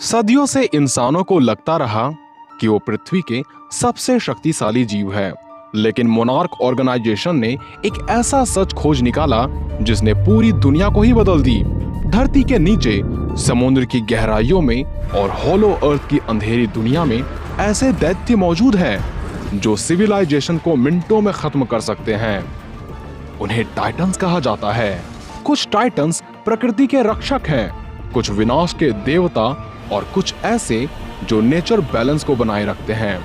सदियों से इंसानों को लगता रहा कि वो पृथ्वी के सबसे शक्तिशाली जीव है, लेकिन मोनार्क ऑर्गेनाइजेशन ने एक ऐसा सच खोज निकाला जिसने पूरी दुनिया को ही बदल दी। धरती के नीचे, समुद्र की गहराइयों में और हॉलो अर्थ की अंधेरी दुनिया में ऐसे दैत्य मौजूद हैं जो सिविलाइजेशन को मिनटों में खत्म कर सकते हैं। उन्हें टाइटन्स कहा जाता है। कुछ टाइटन्स प्रकृति के रक्षक हैं, कुछ विनाश के देवता और कुछ ऐसे जो नेचर बैलेंस को बनाए रखते हैं।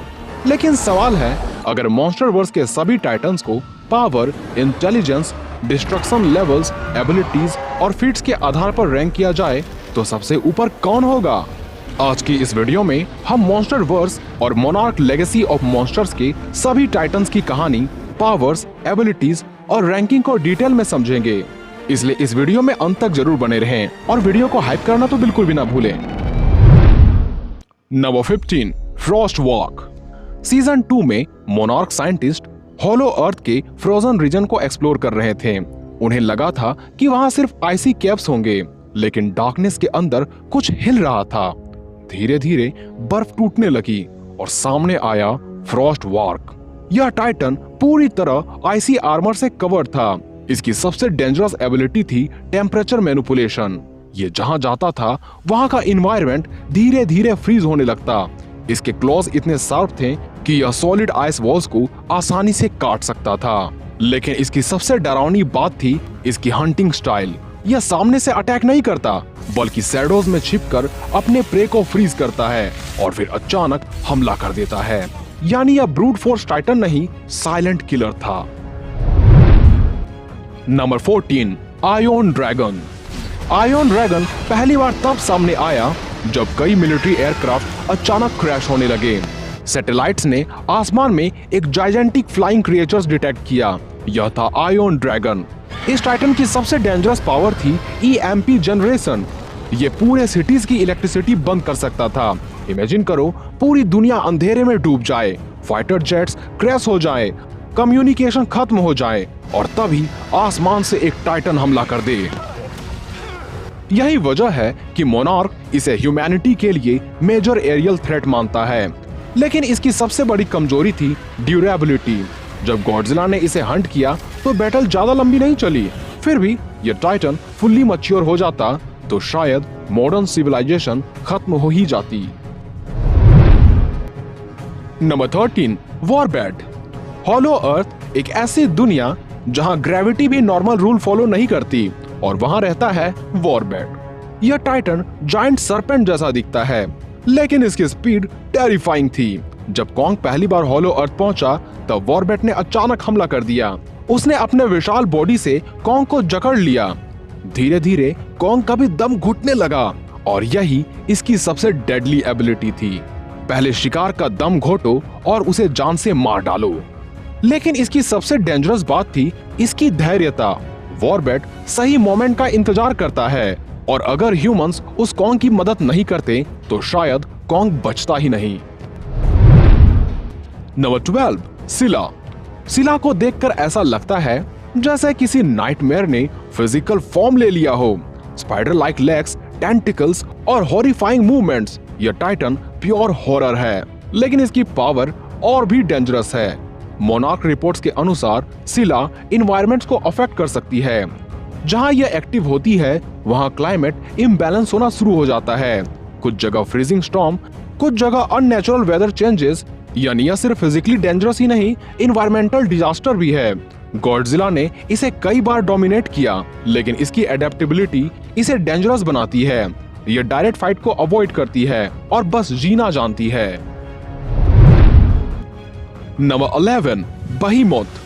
लेकिन सवाल है, अगर मॉन्स्टरवर्स के सभी टाइटन्स को power, intelligence, destruction levels, abilities और फीट्स के आधार पर रैंक किया जाए तो सबसे ऊपर कौन होगा? आज की इस वीडियो में हम मॉन्स्टरवर्स और मोनार्क लेगेसी ऑफ मॉन्स्टर्स के सभी टाइटन्स की कहानी, पावर्स, एबिलिटीज और रैंकिंग को डिटेल में समझेंगे। इसलिए इस वीडियो में अंत तक जरूर बने रहें और वीडियो को हाइप करना तो बिल्कुल भी ना भूलें। Number 15, Frost walk. सीजन 2 में मोनार्क साइंटिस्ट हॉलो अर्थ के फ्रोजन रीजन को एक्सप्लोर कर रहे थे। उन्हें लगा था कि वहां सिर्फ आइसी कैप्स होंगे, लेकिन डार्कनेस के अंदर कुछ हिल रहा था। धीरे धीरे बर्फ टूटने लगी और सामने आया फ्रॉस्ट वॉक। यह टाइटन पूरी तरह आइसी आर्मर से कवर्ड था। इसकी सबसे डेंजरस एबिलिटी थी टेम्परेचर मैनिपुलेशन। ये जहां जाता था वहां का एनवायरनमेंट धीरे धीरे फ्रीज होने लगता। इसके क्लॉज इतने शार्प थे कि यह सॉलिड आइस वॉल्स को आसानी से काट सकता था। लेकिन इसकी सबसे डरावनी बात थी इसकी हंटिंग स्टाइल। यह सामने से अटैक नहीं करता, बल्कि शैडोज में छिपकर अपने प्रे को फ्रीज करता है और फिर अचानक हमला कर देता है। यानी यह ब्रूट फोर्स टाइटन नहीं, साइलेंट किलर था। Number 14, iron dragon. Iron dragon पहली बार तब सामने आया जब कई मिलिट्री एयरक्राफ्ट अचानक क्रैश होने लगे। सैटेलाइट्स ने आसमान में एक जाइजेंटिक फ्लाइंग क्रिएचर्स डिटेक्ट किया। यह था आयरन ड्रैगन। इस टाइटन की सबसे डेंजरस पावर थी ईएमपी जनरेशन। ये पूरे सिटीज की इलेक्ट्रिसिटी बंद कर सकता था। इमेजिन करो, पूरी दुनिया अंधेरे में डूब जाए, फाइटर जेट्स क्रैश हो जाए, कम्युनिकेशन खत्म हो जाए और तभी आसमान से एक टाइटन हमला कर दे। यही वजह है कि मोनार्क इसे ह्यूमैनिटी के लिए मेजर एरियल थ्रेट मानता है। लेकिन इसकी सबसे बड़ी कमजोरी थी ड्यूरेबिलिटी। जब गॉडजिला ने इसे हंट किया तो बैटल ज्यादा लंबी नहीं चली। फिर भी यह टाइटन फुल्ली मैच्योर हो जाता तो शायद मॉडर्न सिविलाइजेशन खत्म हो ही जाती। नंबर 13, वॉरबैट। हॉलो अर्थ एक ऐसी दुनिया जहां ग्रेविटी भी नॉर्मल रूल फॉलो नहीं करती और वहां रहता है वॉरबैट। यह टाइटन जायंट सरपेंट जैसा दिखता है, लेकिन इसकी स्पीड टेरिफाइंग थी। जब कॉन्ग पहली बार हॉलो अर्थ पहुंचा तब वॉरबैट ने अचानक हमला कर दिया। उसने अपने विशाल बॉडी से कॉन्ग को जकड़ लिया। धीरे धीरे कॉन्ग का भी दम घुटने लगा और यही इसकी सबसे डेडली एबिलिटी थी। पहले शिकार का दम घोटो और उसे जान से मार डालो। लेकिन इसकी सबसे डेंजरस बात थी इसकी धैर्यता। वॉरबैट सही मोमेंट का इंतजार करता है और अगर ह्यूमंस उस कॉन्ग की मदद नहीं करते तो शायद कॉन्ग बचता ही नहीं। नंबर 12, सिला। सिला को देखकर ऐसा लगता है जैसे किसी नाइटमेयर ने फिजिकल फॉर्म ले लिया हो। स्पाइडर लाइक लेग्स, टेंटिकल्स और हॉरिफाइंग मूवमेंट्स। यह टाइटन प्योर हॉरर है, लेकिन इसकी पावर और भी डेंजरस है। मोनार्क रिपोर्ट्स के अनुसार सिला इन्वायरमेंट्स को अफेक्ट कर सकती है। जहां यह एक्टिव होती है वहां क्लाइमेट इम्बैलेंस होना शुरू हो जाता है। कुछ जगह फ्रीजिंग स्टॉर्म, कुछ जगह अननेचुरल वेदर चेंजेस। यानी यह सिर्फ फिजिकली डेंजरस ही नहीं, इन्वायरमेंटल डिजास्टर भी है। गॉडजिला ने इसे कई बार डोमिनेट किया, लेकिन इसकी एडेप्टेबिलिटी इसे डेंजरस बनाती है। यह डायरेक्ट फाइट को अवॉइड करती है और बस जीना जानती है। नंबर 11, बहीमोथ।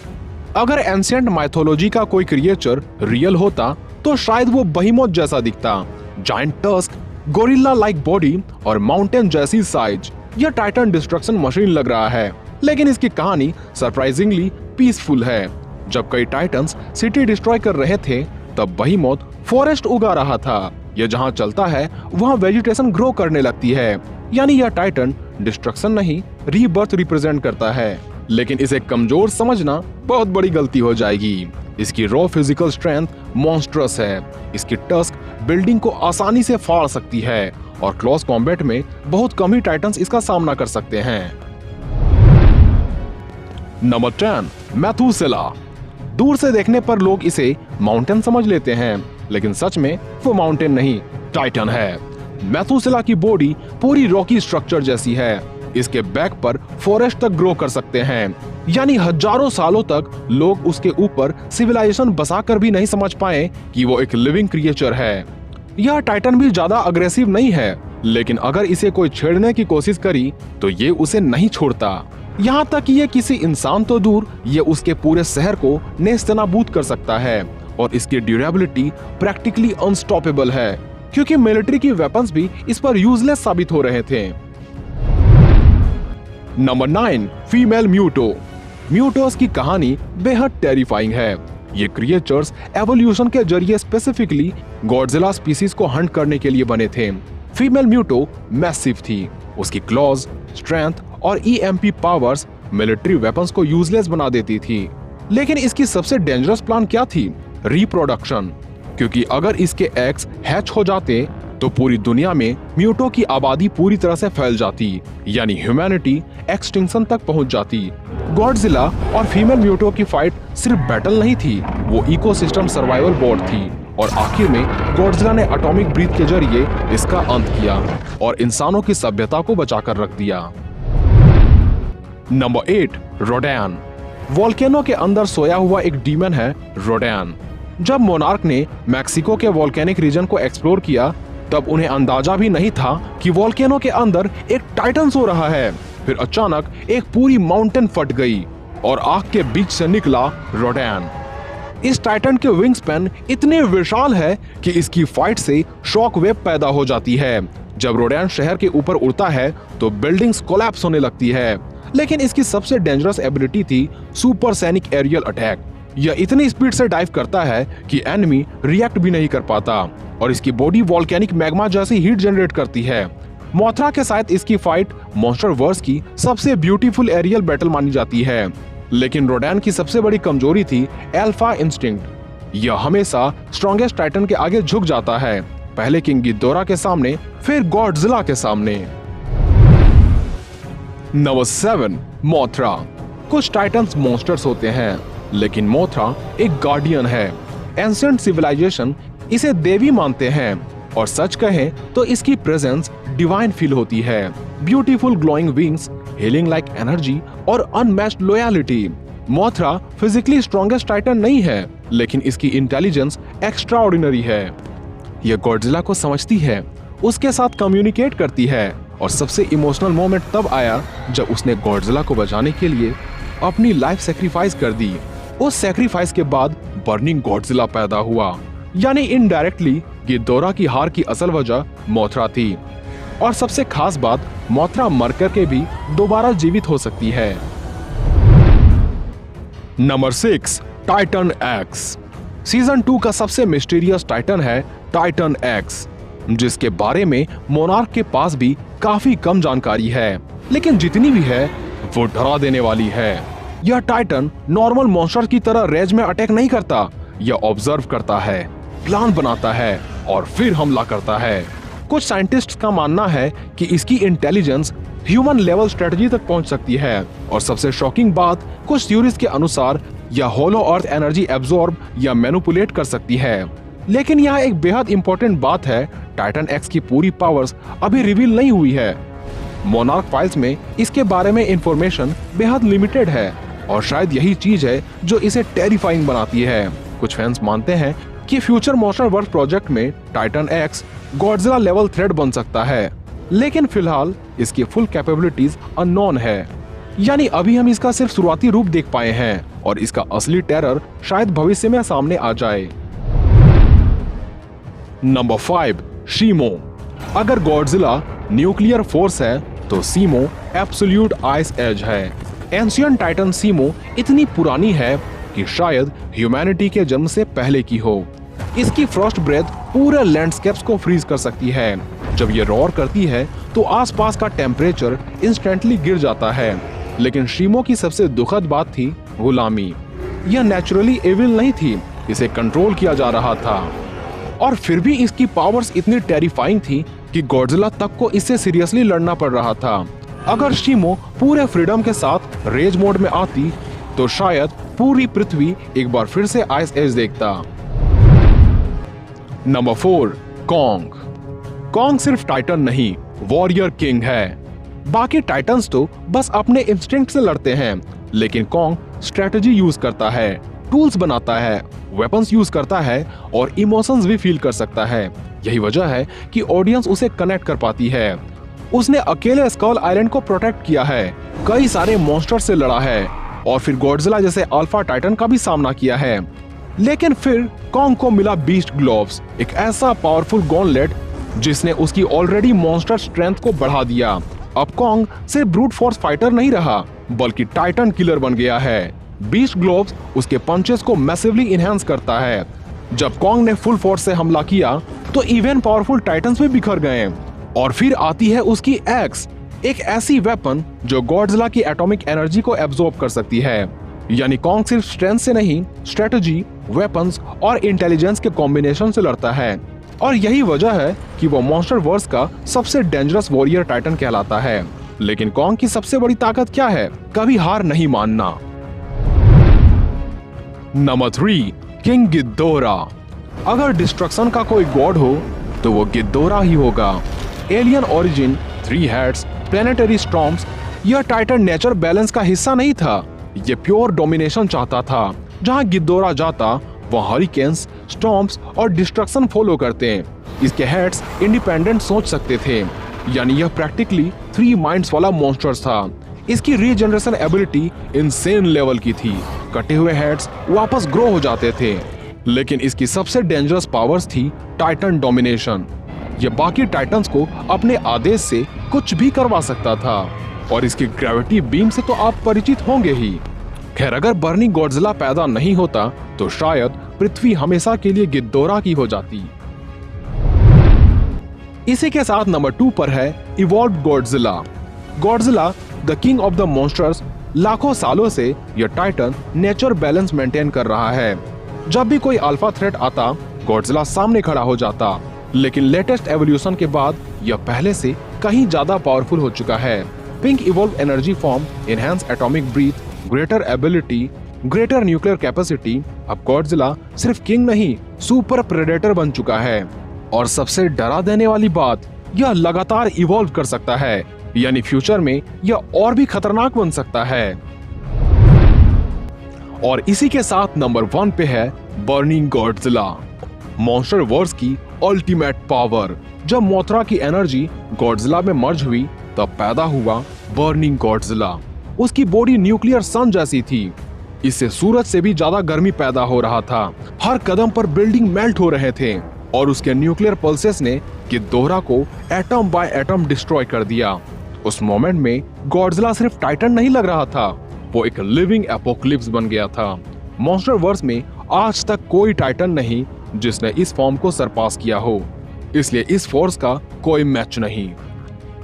अगर एंशिएंट माइथोलॉजी का कोई क्रिएचर रियल होता तो शायद वो बहीमोथ जैसा दिखता। Giant tusk, gorilla like body और माउंटेन जैसी साइज। यह टाइटन डिस्ट्रक्शन मशीन लग रहा है, लेकिन इसकी कहानी सरप्राइजिंगली पीसफुल है। जब कई टाइटन्स सिटी डिस्ट्रॉय कर रहे थे तब बहीमोथ फॉरेस्ट उगा रहा था। यह जहां चलता है वहां वेजिटेशन ग्रो करने लगती है। यानी यह टाइटन डिस्ट्रक्शन नहीं, रीबर्थ रिप्रेजेंट करता है। लेकिन इसे कमजोर समझना बहुत बड़ी गलती हो जाएगी। इसकी रॉ फिजिकल स्ट्रेंथ मॉन्स्ट्रस है। इसकी टस्क बिल्डिंग को आसानी से फाड़ सकती है और क्लोज कॉम्बैट में बहुत कम ही टाइटन्स इसका सामना कर सकते हैं। नंबर 10, मेथुसेला। दूर से देखने पर लोग इसे माउंटेन समझ लेते हैं, लेकिन सच में वो माउंटेन नहीं, टाइटन है। मेथुसेला की बॉडी पूरी रॉकी स्ट्रक्चर जैसी है। इसके बैक पर फॉरेस्ट तक ग्रो कर सकते हैं, यानी हजारों सालों तक लोग उसके ऊपर सिविलाइजेशन बसाकर भी नहीं समझ पाए कि वो एक लिविंग क्रिएचर है। यह टाइटन भी ज्यादा अग्रेसिव नहीं है, लेकिन अगर इसे कोई छेड़ने की कोशिश करी तो ये उसे नहीं छोड़ता। यहाँ तक कि ये किसी इंसान तो दूर, ये उसके पूरे शहर को नेस्तनाबूद कर सकता है। और इसकी ड्यूरेबिलिटी प्रैक्टिकली अनस्टॉपेबल है, क्योंकि मिलिट्री की वेपन्स भी इस पर यूजलेस साबित हो रहे थे। Number 9, female म्यूटो। म्यूटोस की कहानी बेहद टेरिफाइंग है। ये क्रिएचर्स एवोल्यूशन के जरिए स्पेसिफिकली गॉडजिला स्पीसीज को हंट करने के लिए बने थे। फीमेल म्यूटो मैसिव थी। उसकी क्लॉज, स्ट्रेंथ और ईएमपी पावर्स मिलिट्री वेपन्स को यूजलेस बना देती थी। लेकिन इसकी सबसे डेंजरस प्लान क्या थी? रिप्रोडक्शन। क्योंकि अगर इसके एग्स हैच हो जाते तो पूरी दुनिया में म्यूटो की आबादी पूरी तरह से फैल जाती, यानी ह्यूमैनिटी एक्सटिंक्शन तक पहुंच जाती। गॉडजिला और फीमेल म्यूटो की फाइट सिर्फ बैटल नहीं थी, वो इकोसिस्टम सर्वाइवल वॉर थी। और आखिर में गॉडजिला ने एटॉमिक ब्रीथ के जरिए इसका अंत किया और इंसानों की सभ्यता को बचाकर रख दिया। नंबर 8, रोडैन। वोल्केनो के अंदर सोया हुआ एक डीमन है रोडैन। जब मोनार्क ने मैक्सिको के वोल्केनिक रीजन को एक्सप्लोर किया, तब उन्हें अंदाजा भी नहीं था कि वोल्केनो के अंदर एक टाइटन सो रहा है। फिर अचानक एक पूरी माउंटेन फट गई और आग के बीच से निकला रोडैन। इस टाइटन के विंग स्पैन इतने विशाल है कि इसकी फाइट से शॉक वेव पैदा हो जाती है। जब रोडैन शहर के ऊपर उड़ता है तो बिल्डिंग्स कोलैप्स होने लगती है। लेकिन इसकी सबसे डेंजरस एबिलिटी थी सुपरसोनिक एरियल अटैक। यह इतनी स्पीड से डाइव करता है कि एनिमी रिएक्ट भी नहीं कर पाता और इसकी बॉडी वोल्केनिक मैग्मा जैसी हीट जनरेट करती है। मोथरा के साथ इसकी फाइट मॉन्स्टर वर्स की सबसे ब्यूटीफुल एरियल बैटल मानी जाती है। लेकिन रोडैन की सबसे बड़ी कमजोरी थी अल्फा इंस्टिंक्ट। यह हमेशा स्ट्रॉन्गेस्ट टाइटन के आगे झुक जाता है, पहले किंग गिदोरा के सामने, फिर गॉडजिला के सामने। Number 7, Mothra. कुछ टाइटन्स मॉन्स्टर्स होते हैं, लेकिन मोथरा एक गार्डियन है। एंशिएंट सिविलाइजेशन इसे देवी मानते हैं और सच कहें तो इसकी प्रेजेंस डिवाइन फील होती है। Beautiful glowing wings, healing like energy और unmatched loyalty. Mothra physically strongest titan नहीं है, लेकिन इसकी इंटेलिजेंस एक्स्ट्राऑर्डिनरी है। यह गॉडजिला को समझती है, उसके साथ कम्युनिकेट करती है और सबसे इमोशनल मोमेंट तब आया जब उसने गॉडजिला को बचाने के लिए अपनी लाइफ सेक्रीफाइस कर दी। उस सेक्रीफाइस के बाद बर्निंग गॉडजिला पैदा हुआ, यानी इनडायरेक्टली गिदोरा की हार की असल वजह मोथरा थी। और सबसे खास बात, मोथरा मरकर के भी दोबारा जीवित हो सकती है। Number 6, Titan x. सीजन 2 का सबसे मिस्टीरियस टाइटन है टाइटन एक्स, जिसके बारे में मोनार्क के पास भी काफी कम जानकारी है, लेकिन जितनी भी है वो डरा देने वाली है। यह टाइटन नॉर्मल मॉन्स्टर की तरह रेज में अटैक नहीं करता, यह ऑब्जर्व करता है, प्लान बनाता है और फिर हमला करता है। कुछ साइंटिस्ट्स का मानना है कि इसकी इंटेलिजेंस ह्यूमन लेवल स्ट्रेटजी तक पहुंच सकती है। और सबसे शॉकिंग बात, कुछ थ्योरीज के अनुसार यह होलो अर्थ एनर्जी एब्जॉर्ब या मैनिपुलेट कर सकती है। लेकिन यह एक बेहद इंपॉर्टेंट बात है, टाइटन एक्स की पूरी पावर्स अभी रिवील नहीं हुई है। मोनार्क फाइल्स में इसके बारे में इंफॉर्मेशन बेहद लिमिटेड है और शायद यही चीज है जो इसे टेरिफाइंग बनाती है। कुछ फैंस मानते हैं कि फ्यूचर मॉन्स्टर वर्ल्ड प्रोजेक्ट में Titan x Godzilla level threat बन सकता है, लेकिन फिलहाल इसकी फुल कैपेबिलिटीज अननोन है। यानी अभी हम इसका सिर्फ शुरुआती रूप देख पाए हैं और इसका असली टेरर शायद भविष्य में सामने आ जाए। Number 5, Shimo. अगर गॉडजिला न्यूक्लियर फोर्स है तो शीमो एब्सोल्यूट आइस एज है। एंशिएंट टाइटन शीमो इतनी पुरानी है कि शायद ह्यूमैनिटी के जन्म से पहले की हो। इसकी फ्रॉस्ट ब्रेथ पूरे लैंडस्केप्स को फ्रीज कर सकती है। जब ये रॉर करती है तो आसपास का टेम्परेचर इंस्टेंटली गिर जाता है। लेकिन शीमो की सबसे दुखद बात थी गुलामी। यह नेचुरली एविल नहीं थी, इसे कंट्रोल किया जा रहा था। और फिर भी इसकी पावर्स इतनी टेरिफाइंग थी कि गॉडजिला तक को इससे सीरियसली लड़ना पड़ रहा था। अगर शीमो पूरे फ्रीडम के साथ रेज मोड में आती तो शायद पूरी पृथ्वी एक बार फिर से आइस एज देखता। Number 4, Kong. कॉन्ग सिर्फ टाइटन नहीं, वॉरियर किंग है। बाकी टाइटन्स तो बस अपने इंस्टिंक्ट से लड़ते हैं, लेकिन कॉन्ग स्ट्रेटजी यूज करता है, टूल्स बनाता है, वेपन्स यूज करता है और इमोशंस भी फील कर सकता है। यही वजह है कि ऑडियंस उसे कनेक्ट कर पाती है। उसने अकेले स्कल आइलैंड को प्रोटेक्ट किया है, कई सारे मॉन्स्टर से लड़ा है और फिर गॉडजिला जैसे अल्फा टाइटन का भी सामना किया है। लेकिन फिर कॉन्ग को मिला बीस्ट ग्लोव्स, एक ऐसा पावरफुल गॉन्टलेट जिसने उसकी ऑलरेडी मॉन्स्टर स्ट्रेंथ को बढ़ा दिया। अब कॉन्ग सिर्फ ब्रूट फोर्स फाइटर नहीं रहा, बल्कि टाइटन किलर बन गया है। बीस्ट ग्लोव्स उसके पंचेस को मैसिवली इनहेंस करता है। जब कॉन्ग ने फुल फोर्स से हमला किया तो इवन पावरफुल टाइटन्स भी बिखर गए। और फिर आती है उसकी एक्स, एक ऐसी वेपन जो गॉडजिला की एटॉमिक एनर्जी को एब्जॉर्ब कर सकती है। यानी कॉन्ग सिर्फ स्ट्रेंथ से नहीं, स्ट्रेटजी, वेपन्स और इंटेलिजेंस के कॉम्बिनेशन से लड़ता है। और यही वजह है कि वो मॉन्स्टर वर्स का सबसे डेंजरस वॉरियर टाइटन कहलाता है। लेकिन कॉन्ग की सबसे बड़ी ताकत क्या है? कभी हार नहीं मानना। Number 3, King Ghidorah. अगर डिस्ट्रक्शन का कोई गॉड हो तो वो गिदोरा ही होगा। Alien origin, 3 heads, planetary storms, यह टाइटन नेचर बैलेंस का हिस्सा नहीं था, ये प्योर डोमिनेशन चाहता था। जहां गिदोरा जाता वहां हरिकेन्स, स्टॉर्म्स और डिस्ट्रक्शन फॉलो करते हैं। इसके हेड्स इंडिपेंडेंट सोच सकते थे, यानी यह प्रैक्टिकली 3 माइंड्स वाला मॉन्स्टर था। इसकी रीजनरेशन एबिलिटी इनसेन लेवल की थी, कटे हुए हेड्स वापस ग्रो हो जाते थे। लेकिन इसकी सबसे डेंजरस पावर्स थी टाइटन डोमिनेशन। यह बाकी टाइटन्स को अपने आदेश से कुछ भी करवा सकता था और इसकी ग्रेविटी बीम से तो आप परिचित होंगे ही। खैर, अगर बर्निंग गॉडजिला पैदा नहीं होता तो शायद पृथ्वी हमेशा के लिए गिदोरा की हो जाती। इसी के साथ नंबर 2 पर है evolved Godzilla. Godzilla the king of the monsters. लाखों सालों से यह टाइटन नेचर बैलेंस मेंटेन कर रहा है। जब भी कोई अल्फा थ्रेट आता गॉडजिला सामने खड़ा हो जाता। लेकिन लेटेस्ट एवोल्यूशन के बाद यह पहले से कहीं ज्यादा पावरफुल हो चुका है। Pink evolve energy form, enhance atomic breath, greater ability, greater nuclear capacity. अब गॉडजिला सिर्फ किंग नहीं, सुपर प्रेडेटर बन चुका है। और सबसे डरा देने वाली बात, यह लगातार इवॉल्व कर सकता है, यानी फ्यूचर में यह और भी खतरनाक बन सकता है। और इसी के साथ नंबर 1 पे है बर्निंग गॉडजिला, मॉन्स्टर वर्स की अल्टीमेट पावर। जब मोथरा की एनर्जी गॉडजिला में मर्ज हुई तब पैदा हुआ बर्निंग गॉडजिला। उसकी बॉडी न्यूक्लियर सन जैसी थी, इससे सूरज से भी ज्यादा गर्मी पैदा हो रहा था। हर कदम पर बिल्डिंग मेल्ट हो रहे थे और उसके न्यूक्लियर पल्सेस ने गिदोरा को एटम बाय एटम डिस्ट्रॉय कर दिया। उस मोमेंट में गॉडजिला सिर्फ टाइटन नहीं लग रहा था, वो एक लिविंग एपोक्लिप्स बन गया था। मॉन्स्टर वर्स में आज तक कोई टाइटन नहीं जिसने इस फॉर्म को सरपास किया हो, इसलिए इस फोर्स का कोई मैच नहीं।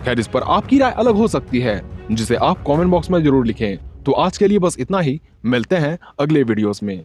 खैर, इस पर आपकी राय अलग हो सकती है, जिसे आप कमेंट बॉक्स में जरूर लिखें। तो आज के लिए बस इतना ही, मिलते हैं अगले वीडियोस में।